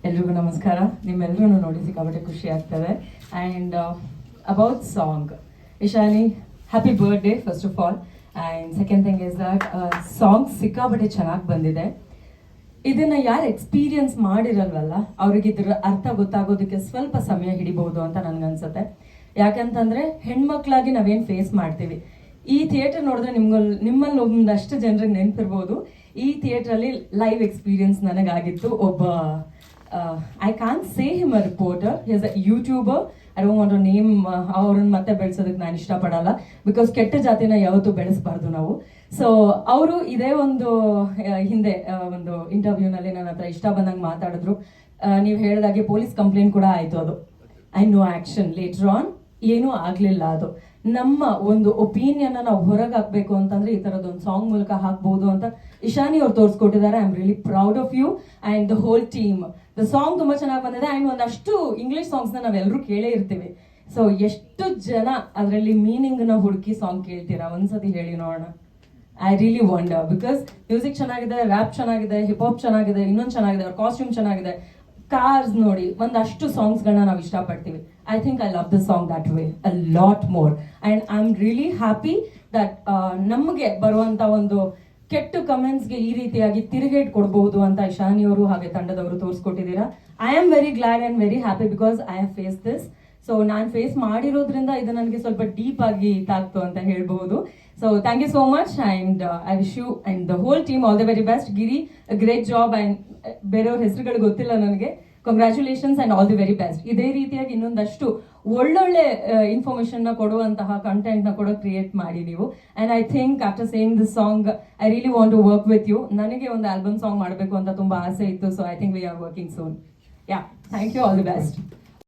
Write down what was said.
ಎಲ್ರಿಗೂ ನಮಸ್ಕಾರ. ನಿಮ್ಮೆಲ್ಲರೂ ನೋಡಿ ಸಿಕ್ಕಾಪಟ್ಟೆ ಖುಷಿ ಆಗ್ತದೆ. And about song, Ishani happy birthday first of all. And second thing is that song ಸಿಕ್ಕಾಪಟ್ಟೆ ಚೆನ್ನಾಗಿ ಬಂದಿದೆ. ಇದನ್ನ ಯಾರು ಎಕ್ಸ್ಪೀರಿಯನ್ಸ್ ಮಾಡಿರಲ್ವಲ್ಲ ಅವ್ರಿಗೆ ಇದ್ರ ಅರ್ಥ ಗೊತ್ತಾಗೋದಕ್ಕೆ ಸ್ವಲ್ಪ ಸಮಯ ಹಿಡಿಬಹುದು ಅಂತ ನನ್ಗನ್ಸುತ್ತೆ. ಯಾಕಂತಂದ್ರೆ ಹೆಣ್ಮಕ್ಳಾಗಿ ನಾವೇನು ಫೇಸ್ ಮಾಡ್ತೀವಿ, ಈ ಥಿಯೇಟರ್ ನೋಡಿದ್ರೆ ನಿಮ್ಮಲ್ಲಿ ಒಂದಷ್ಟು ಜನರಿಗೆ ನೆನಪಿರ್ಬೋದು. ಈ ಥಿಯೇಟ್ರಲ್ಲಿ ಲೈವ್ ಎಕ್ಸ್ಪೀರಿಯನ್ಸ್ ನನಗಾಗಿತ್ತು. ಒಬ್ಬ I can't say him a reporter, he is a YouTuber. I don't want to name. ಅವ್ರನ್ನ ಮತ್ತೆ ಬೆಳೆಸೋದಕ್ಕೆ ನಾನು ಇಷ್ಟಪಡಲ್ಲ, ಬಿಕಾಸ್ ಕೆಟ್ಟ ಜಾತಿನ ಯಾವತ್ತೂ ಬೆಳೆಸಬಾರ್ದು ನಾವು. ಸೊ ಅವರು ಇದೇ ಒಂದು ಹಿಂದೆ ಒಂದು ಇಂಟರ್ವ್ಯೂನಲ್ಲಿ ನನ್ನ ಹತ್ರ ಇಷ್ಟ ಬಂದಂಗೆ ಮಾತಾಡಿದ್ರು. ನೀವು ಹೇಳಿದಾಗೆ ಪೊಲೀಸ್ ಕಂಪ್ಲೇಂಟ್ ಕೂಡ ಆಯಿತು. ಅದು I know action later on ಏನೂ ಆಗಲಿಲ್ಲ. ಅದು ನಮ್ಮ ಒಂದು ಒಪಿನಿಯನ್ ನಾವು ಹೊರಗೆ ಹಾಕಬೇಕು ಅಂತಂದ್ರೆ ಈ ಥರದೊಂದು ಸಾಂಗ್ ಮೂಲಕ ಹಾಕ್ಬೋದು ಅಂತ ಇಶಾನಿ ಅವ್ರು ತೋರಿಸ್ಕೊಟ್ಟಿದ್ದಾರೆ. I am really proud of you and the whole team. The song ತುಂಬ ಚೆನ್ನಾಗಿ ಬಂದಿದೆ. ಆ್ಯಂಡ್ ಒಂದಷ್ಟು ಇಂಗ್ಲೀಷ್ ಸಾಂಗ್ಸ್ನ ನಾವೆಲ್ಲರೂ ಕೇಳೇ ಇರ್ತೀವಿ. ಸೊ ಎಷ್ಟು ಜನ ಅದರಲ್ಲಿ ಮೀನಿಂಗ್ನ ಹುಡುಕಿ ಸಾಂಗ್ ಕೇಳ್ತೀರಾ? ಒಂದ್ಸತಿ ಹೇಳಿ ನೋಡೋಣ. I really wonder, because music ಚೆನ್ನಾಗಿದೆ, ರ್ಯಾಪ್ ಚೆನ್ನಾಗಿದೆ, ಹಿಪ್ ಹಾಪ್ ಚೆನ್ನಾಗಿದೆ, ಇನ್ನೊಂದು ಚೆನ್ನಾಗಿದೆ, ಅವ್ರ ಕಾಸ್ಟ್ಯೂಮ್ ಚೆನ್ನಾಗಿದೆ. ಕಾರ್ಸ್ ನೋಡಿ, ಒಂದಷ್ಟು ಸಾಂಗ್ಸ್ಗಳನ್ನ ನಾವು ಇಷ್ಟಪಡ್ತೀವಿ. I think I love the song that way a lot more. And I am really happy that ನಮಗೆ ಬರುವಂಥ ಒಂದು ಕೆಟ್ಟ ಕಮೆಂಟ್ಸ್ಗೆ ಈ ರೀತಿಯಾಗಿ ತಿರುಗೇಟ್ ಕೊಡಬಹುದು ಅಂತ ಇಶಾನಿಯವರು ಹಾಗೆ ತಂಡದವರು ತೋರಿಸ್ಕೊಟ್ಟಿದ್ದೀರಾ. I am very glad and very happy because I have face this. So ನಾನು ಫೇಸ್ ಮಾಡಿರೋದ್ರಿಂದ ಇದು ನನಗೆ ಸ್ವಲ್ಪ ಡೀಪ್ ಆಗಿ ತಾಕ್ತು ಅಂತ ಹೇಳ್ಬಹುದು. So thank you so much and I wish you and the whole team all the very best. Giri, great job. And ಬೇರೆಯವ್ರ ಹೆಸರುಗಳು ಗೊತ್ತಿಲ್ಲ ನನಗೆ. Congratulations and all the very best. ಇದೇ ರೀತಿಯಾಗಿ ಇನ್ನೊಂದಷ್ಟು ಒಳ್ಳೊಳ್ಳೆ ಇನ್ಫಾರ್ಮೇಷನ್ನ ಕೊಡುವಂತಹ ಕಂಟೆಂಟ್ನ ಕೂಡ ಕ್ರಿಯೇಟ್ ಮಾಡಿ ನೀವು. And I think after saying this song I really want to work with you. ನನಗೆ ಒಂದು ಆಲ್ಬಮ್ ಸಾಂಗ್ ಮಾಡಬೇಕು ಅಂತ ತುಂಬ ಆಸೆ ಇತ್ತು. So I think we are working soon. Yeah, thank you, all the best.